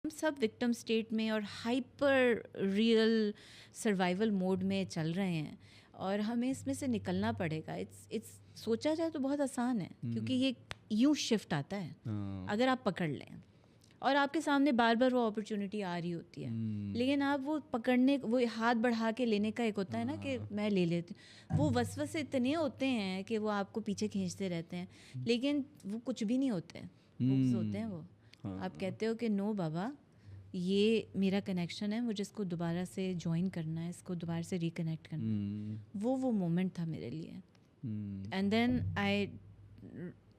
ہم سب victim state میں اور ہائپر ریئل سروائیول موڈ میں چل رہے ہیں اور ہمیں اس میں سے نکلنا پڑے گا. اٹس سوچا جائے تو بہت آسان ہے کیونکہ یہ یوں شفٹ آتا ہے اگر آپ پکڑ لیں اور آپ کے سامنے بار بار وہ اپرچونٹی آ رہی ہوتی ہے, لیکن آپ وہ پکڑنے, وہ ہاتھ بڑھا کے لینے کا ایک ہوتا ہے نا کہ میں لے لیتی ہوں, وہ وسوسے اتنے ہوتے ہیں کہ وہ آپ کو پیچھے کھینچتے رہتے ہیں, لیکن وہ کچھ بھی نہیں ہوتے, ہوپس ہوتے ہیں وہ. آپ کہتے ہو کہ نو بابا, یہ میرا کنیکشن ہے, مجھے اس کو دوبارہ سے جوائن کرنا ہے, اس کو دوبارہ سے ریکنیکٹ کرنا ہے. وہ مومنٹ تھا میرے لیے. اینڈ دین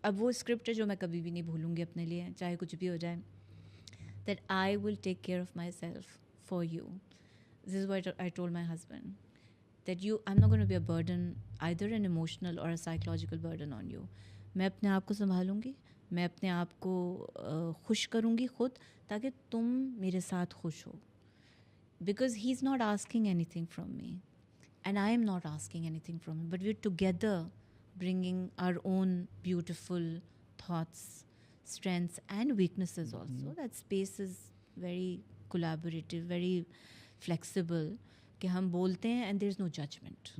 اب وہ اسکرپٹ ہے جو میں کبھی بھی نہیں بھولوں گی اپنے لیے, چاہے کچھ بھی ہو جائے, that I will take care of myself for you. This is what I told my husband, that I'm not going to be a burden, either an emotional or a psychological burden on you. میں اپنے آپ کو سنبھالوں گی, میں اپنے آپ کو خوش کروں گی خود, تاکہ تم میرے ساتھ خوش ہو. Because he's not asking anything from me and I am not asking anything from him, but we're together bringing our own beautiful thoughts, strengths and weaknesses also. That space is very collaborative, very flexible, کہ ہم بولتے ہیں and there's no judgment.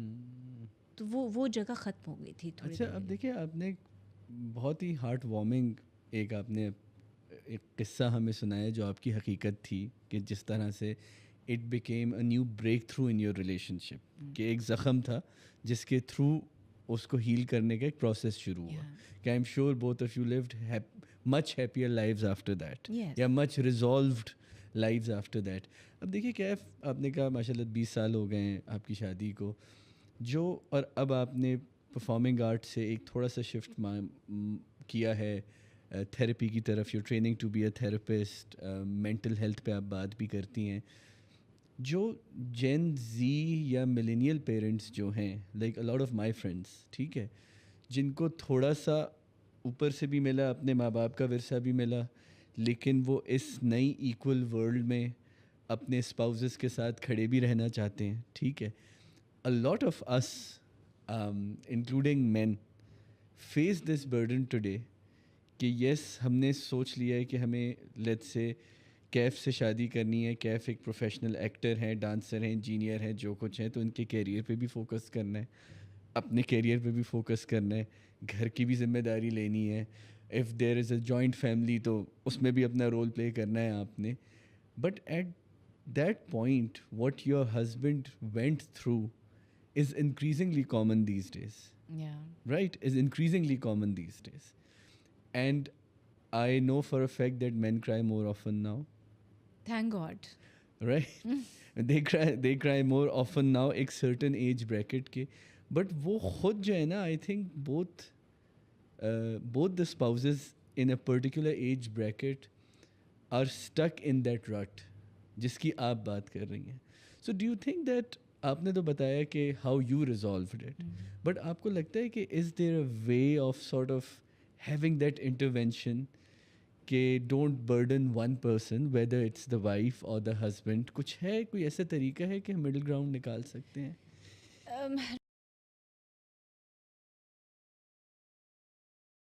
تو وہ جگہ ختم ہو گئی تھی تھوڑی. اچھا, اب دیکھیے آپ نے بہت ہی ہارٹ وارمنگ آپ نے ایک قصہ ہمیں سنایا جو آپ کی حقیقت تھی, کہ جس طرح سے it became a new breakthrough in your relationship, کہ ایک زخم تھا جس کے تھرو اس کو ہیل کرنے کا ایک پروسیس شروع ہوا, کہ I am sure both of you lived much happier lives after that, یا مچ ریزالوڈ لائفز آفٹر دیٹ. اب دیکھیے کیف, آپ نے کہا ماشاء اللہ 20 سال ہو گئے ہیں آپ کی شادی کو, جو اور اب آپ نے پرفارمنگ آرٹ سے ایک تھوڑا سا شفٹ کیا ہے تھیراپی کی طرف, you training to be a therapist, mental health پہ آپ بات بھی کرتی ہیں. جو جین زی یا ملینیل پیرنٹس جو ہیں, like a lot of my friends, ٹھیک ہے, جن کو تھوڑا سا اوپر سے بھی ملا, اپنے ماں باپ کا ورثہ بھی ملا, لیکن وہ اس نئی ایکول ورلڈ میں اپنے اسپاؤزز کے ساتھ کھڑے بھی رہنا چاہتے ہیں, ٹھیک ہے. A lot of us, including men, face this burden today کہ یس ہم نے سوچ لیا ہے کہ ہمیں لیٹس سے کیف سے شادی کرنی ہے, کیف ایک پروفیشنل ایکٹر ہیں, ڈانسر ہیں, انجینئر ہیں, جو کچھ ہیں, تو ان کے کیریئر پہ بھی فوکس کرنا ہے, اپنے کیریئر پہ بھی فوکس کرنا ہے, گھر کی بھی ذمہ داری لینی ہے. If there is a joint family تو اس میں بھی اپنا رول پلے کرنا ہے آپ نے. But at that point what your husband went through is increasingly common these days. Yeah. Right? Is increasingly common these days. And I know for a fact that men cry more often now. Thank God. Right? They cry more often now ایک certain age bracket کے. But وہ خود جو ہے نا, I think both the spouses in a particular age bracket are stuck in that rut جس کی آپ بات کر رہی ہیں. So do you think that آپ نے تو بتایا کہ how you resolved it, but آپ کو لگتا ہے کہ is there a way of sort of having that intervention کہ don't burden one person whether it's the wife اور دا ہسبینڈ, کچھ ہے, کوئی ایسا طریقہ ہے کہ ہم مڈل گراؤنڈ نکال سکتے ہیں؟